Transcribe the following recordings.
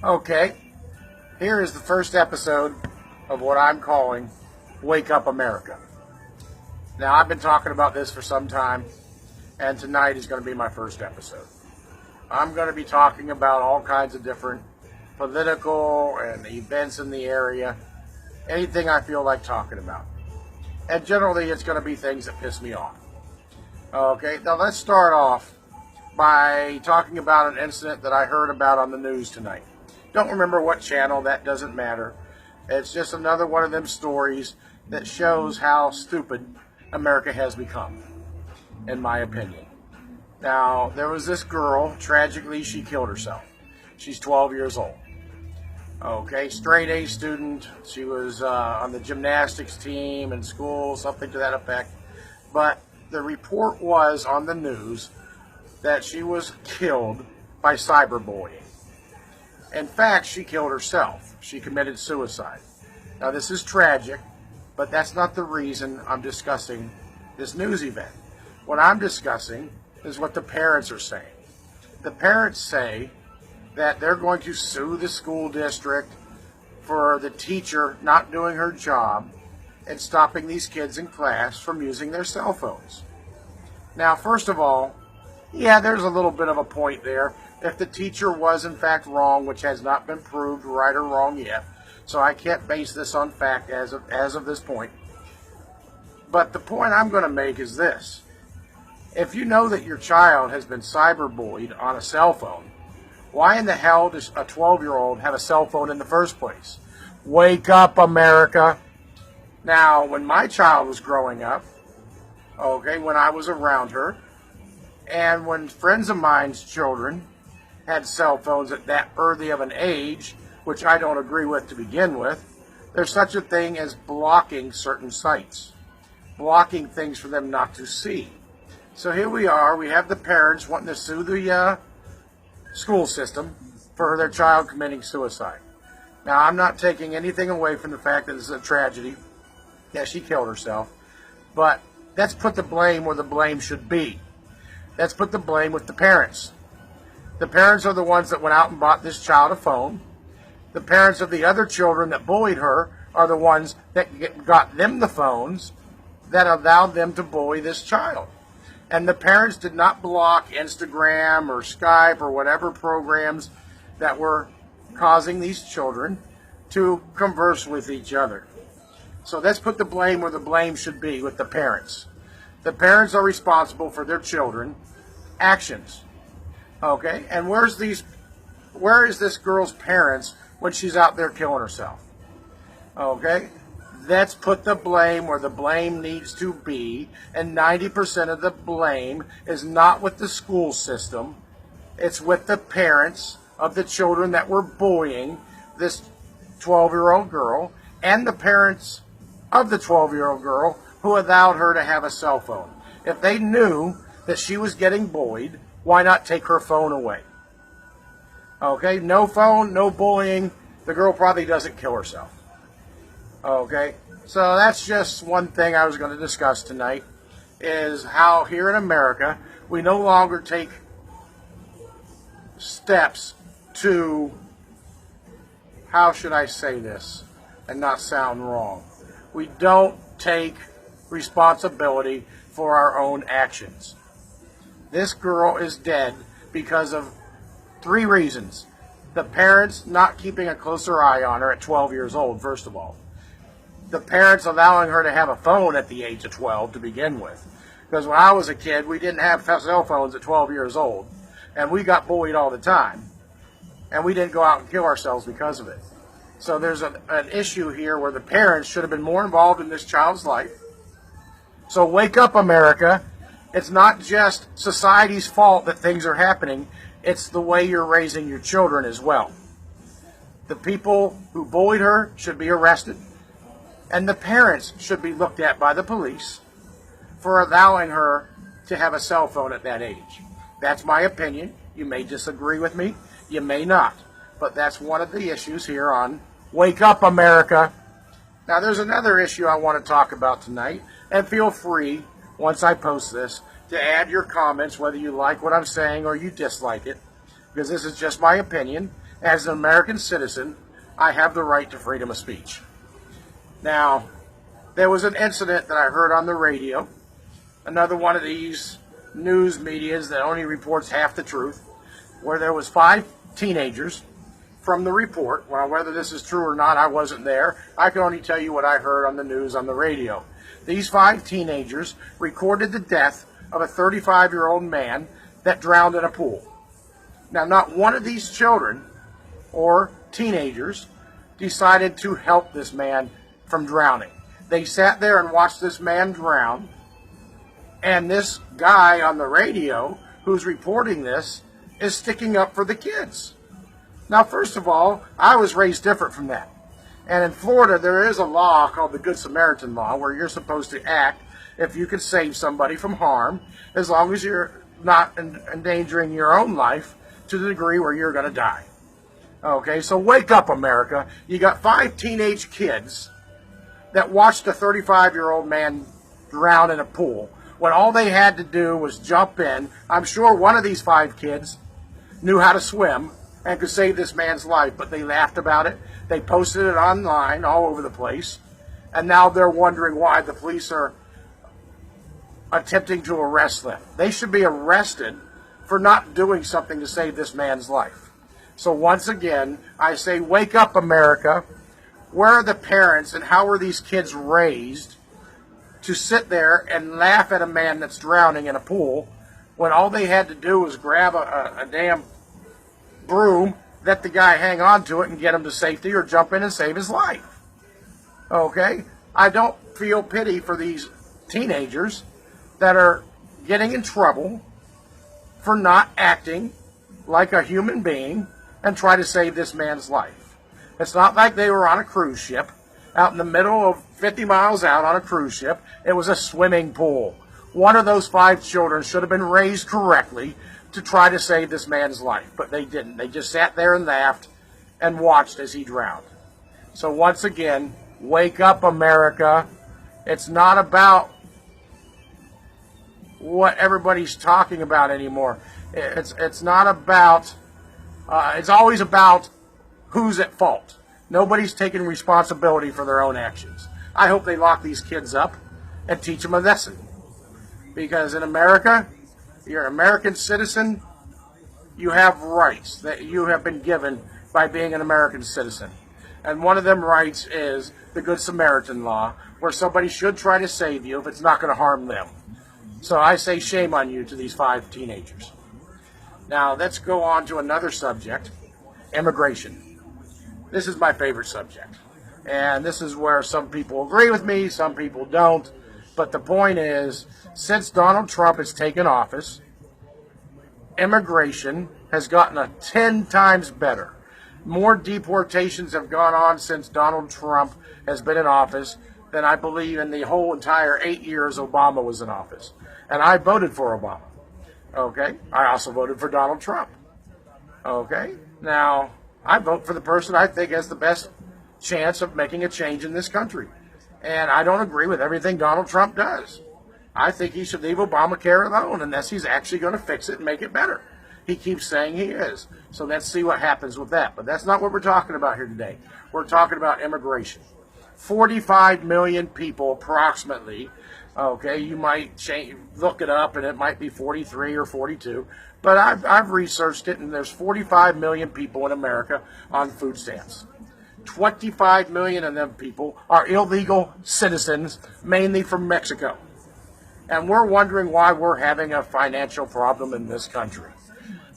Okay, here is the first episode of what I'm calling Wake Up America. Now, I've been talking about this for some time, and tonight is going to be my first episode. I'm going to be talking about all kinds of different political and events in the area, anything I feel like talking about. And generally, it's going to be things that piss me off. Okay, now let's start off by talking about an incident that I heard about on the news tonight. Don't remember what channel, that doesn't matter. It's just another one of them stories that shows how stupid America has become, in my opinion. Now, there was this girl, tragically she killed herself. She's 12 years old. Okay, straight A student. She was on the gymnastics team in school, something to that effect. But the report was on the news that she was killed by cyberbullying. In fact, she killed herself. She committed suicide. Now, this is tragic, but that's not the reason I'm discussing this news event. What I'm discussing is what the parents are saying. The parents say that they're going to sue the school district for the teacher not doing her job and stopping these kids in class from using their cell phones. Now, first of all, yeah, there's a little bit of a point there. If the teacher was in fact wrong, which has not been proved right or wrong yet, so I can't base this on fact as of this point. But the point I'm going to make is this. If you know that your child has been cyberbullied on a cell phone, why in the hell does a 12-year-old have a cell phone in the first place? Wake up, America. Now, when my child was growing up, okay, when I was around her, and when friends of mine's children had cell phones at that early of an age, which I don't agree with to begin with, there's such a thing as blocking certain sites, blocking things for them not to see. So here we are, we have the parents wanting to sue the school system for their child committing suicide. Now, I'm not taking anything away from the fact that it's a tragedy that she killed herself, but let's put the blame where the blame should be. Let's put the blame with the parents. The parents are the ones that went out and bought this child a phone. The parents of the other children that bullied her are the ones that got them the phones that allowed them to bully this child. And the parents did not block Instagram or Skype or whatever programs that were causing these children to converse with each other. So let's put the blame where the blame should be, with the parents. The parents are responsible for their children's actions. Okay, and where is this girl's parents when she's out there killing herself? Okay, let's put the blame where the blame needs to be, and 90% of the blame is not with the school system. It's with the parents of the children that were bullying this 12-year-old girl, and the parents of the 12-year-old girl who allowed her to have a cell phone. If they knew that she was getting bullied, why not take her phone away? Okay, no phone, no bullying. The girl probably doesn't kill herself. Okay, so that's just one thing I was going to discuss tonight, is how here in America we no longer take steps to, how should I say this and not sound wrong? We don't take responsibility for our own actions. This girl is dead because of 3 reasons. The parents not keeping a closer eye on her at 12 years old, first of all. The parents allowing her to have a phone at the age of 12 to begin with. Because when I was a kid, we didn't have cell phones at 12 years old. And we got bullied all the time. And we didn't go out and kill ourselves because of it. So there's an issue here where the parents should have been more involved in this child's life. So wake up, America. It's not just society's fault that things are happening. It's the way you're raising your children as well. The people who bullied her should be arrested. And the parents should be looked at by the police for allowing her to have a cell phone at that age. That's my opinion. You may disagree with me. You may not. But that's one of the issues here on Wake Up, America. Now, there's another issue I want to talk about tonight. And feel free, once I post this, to add your comments, whether you like what I'm saying or you dislike it, because this is just my opinion. As an American citizen, I have the right to freedom of speech. Now, there was an incident that I heard on the radio, another one of these news medias that only reports half the truth, where there was 5 teenagers from the report. Well, whether this is true or not, I wasn't there. I can only tell you what I heard on the news on the radio. These 5 teenagers recorded the death of a 35-year-old man that drowned in a pool. Now, not one of these children or teenagers decided to help this man from drowning. They sat there and watched this man drown, and this guy on the radio who's reporting this is sticking up for the kids. Now, first of all, I was raised different from that. And in Florida, there is a law called the Good Samaritan Law where you're supposed to act if you can save somebody from harm, as long as you're not endangering your own life to the degree where you're going to die. Okay, so wake up, America. You got 5 teenage kids that watched a 35-year-old man drown in a pool when all they had to do was jump in. I'm sure one of these 5 kids knew how to swim and could save this man's life, but they laughed about it. They posted it online all over the place, and now they're wondering why the police are attempting to arrest them. They should be arrested for not doing something to save this man's life. So once again, I say, wake up, America. Where are the parents, and how are these kids raised to sit there and laugh at a man that's drowning in a pool when all they had to do was grab a damn broom, let the guy hang on to it and get him to safety, or jump in and save his life? Okay? I don't feel pity for these teenagers that are getting in trouble for not acting like a human being and try to save this man's life. It's not like they were on a cruise ship out in the middle of 50 miles out on a cruise ship. It was a swimming pool. One of those 5 children should have been raised correctly to try to save this man's life, but they didn't. They just sat there and laughed and watched as he drowned. So once again, wake up, America. It's not about what everybody's talking about anymore. It's not about, it's always about who's at fault. Nobody's taking responsibility for their own actions. I hope they lock these kids up and teach them a lesson. Because in America, you're an American citizen, you have rights that you have been given by being an American citizen. And one of them rights is the Good Samaritan Law, where somebody should try to save you if it's not going to harm them. So I say shame on you to these 5 teenagers. Now let's go on to another subject, immigration. This is my favorite subject. And this is where some people agree with me, some people don't. But the point is, since Donald Trump has taken office, immigration has gotten 10 times better. More deportations have gone on since Donald Trump has been in office than I believe in the whole entire 8 years Obama was in office. And I voted for Obama. Okay? I also voted for Donald Trump. Okay? Now, I vote for the person I think has the best chance of making a change in this country. And I don't agree with everything Donald Trump does. I think he should leave Obamacare alone unless he's actually going to fix it and make it better. He keeps saying he is. So let's see what happens with that. But that's not what we're talking about here today. We're talking about immigration. 45 million people approximately. Okay, you might look it up and it might be 43 or 42. But I've researched it, and there's 45 million people in America on food stamps. 25 million of them people are illegal citizens, mainly from Mexico. And we're wondering why we're having a financial problem in this country.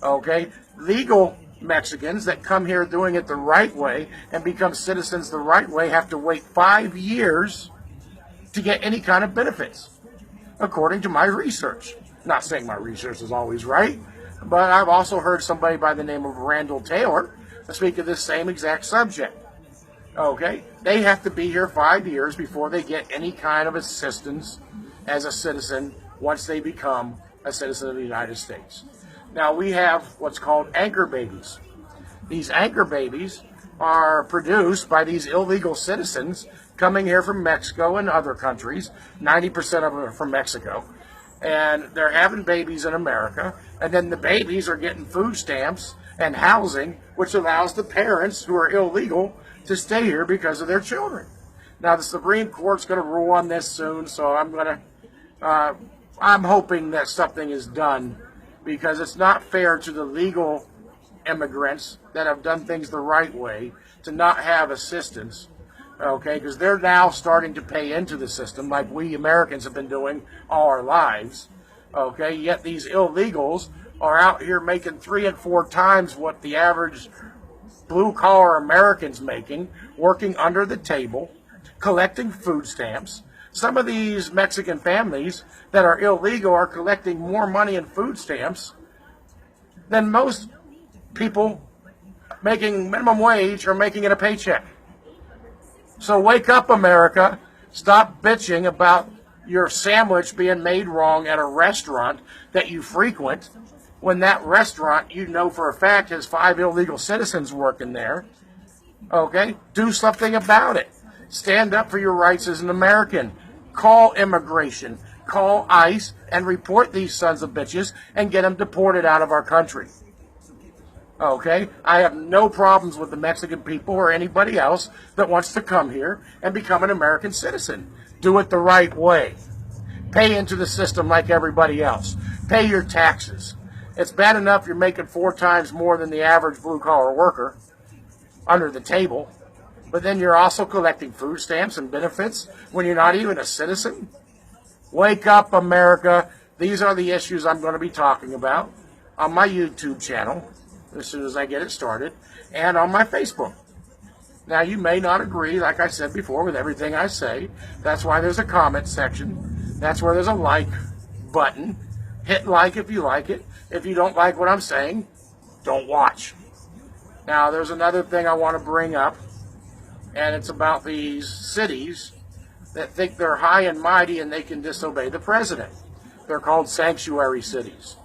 Okay? Legal Mexicans that come here doing it the right way and become citizens the right way have to wait 5 years to get any kind of benefits, according to my research. Not saying my research is always right, but I've also heard somebody by the name of Randall Taylor speak of this same exact subject. Okay? They have to be here 5 years before they get any kind of assistance as a citizen once they become a citizen of the United States. Now, we have what's called anchor babies. These anchor babies are produced by these illegal citizens coming here from Mexico and other countries. 90% of them are from Mexico. and they're having babies in America, and then the babies are getting food stamps and housing, which allows the parents who are illegal to stay here because of their children. Now, the Supreme Court's going to rule on this soon, so I'm hoping that something is done, because it's not fair to the legal immigrants that have done things the right way to not have assistance, okay, because they're now starting to pay into the system like we Americans have been doing all our lives, okay, yet these illegals are out here making 3 and 4 times what the average blue-collar American's making, working under the table, collecting food stamps. Some of these Mexican families that are illegal are collecting more money in food stamps than most people making minimum wage or making it a paycheck. So wake up, America. Stop bitching about your sandwich being made wrong at a restaurant that you frequent, when that restaurant, you know for a fact, has 5 illegal citizens working there. Okay? Do something about it. Stand up for your rights as an American. Call immigration. Call ICE and report these sons of bitches and get them deported out of our country. Okay? I have no problems with the Mexican people or anybody else that wants to come here and become an American citizen. Do it the right way. Pay into the system like everybody else. Pay your taxes. It's bad enough you're making 4 times more than the average blue-collar worker under the table, but then you're also collecting food stamps and benefits when you're not even a citizen. Wake up, America. These are the issues I'm going to be talking about on my YouTube channel as soon as I get it started, and on my Facebook. Now, you may not agree, like I said before, with everything I say. That's why there's a comment section. That's where there's a like button. Hit like if you like it. If you don't like what I'm saying, don't watch. Now, there's another thing I want to bring up, and it's about these cities that think they're high and mighty and they can disobey the president. They're called sanctuary cities.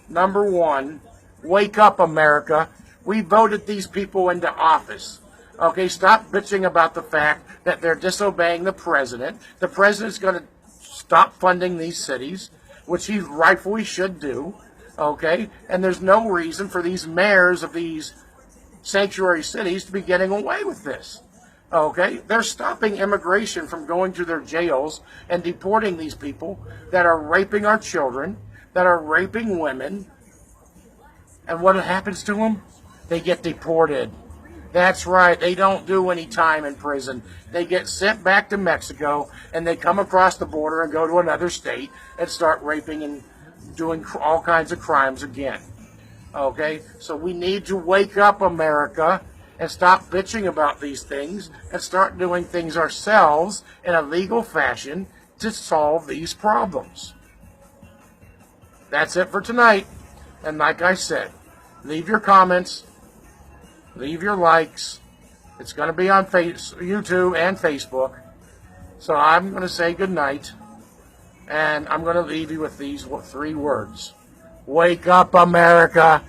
Number one, wake up, America. We voted these people into office. Okay, stop bitching about the fact that they're disobeying the president. The president's going to stop funding these cities, which he rightfully should do. Okay, and there's no reason for these mayors of these sanctuary cities to be getting away with this. Okay, they're stopping immigration from going to their jails and deporting these people that are raping our children, that are raping women. And what happens to them? They get deported. That's right, they don't do any time in prison. They get sent back to Mexico, and they come across the border and go to another state and start raping and doing all kinds of crimes again. Okay, so we need to wake up, America, and stop bitching about these things and start doing things ourselves in a legal fashion to solve these problems. That's it for tonight. And like I said, leave your comments, leave your likes. It's going to be on YouTube and Facebook. So I'm going to say good night, and I'm going to leave you with these 3 words. Wake up, America.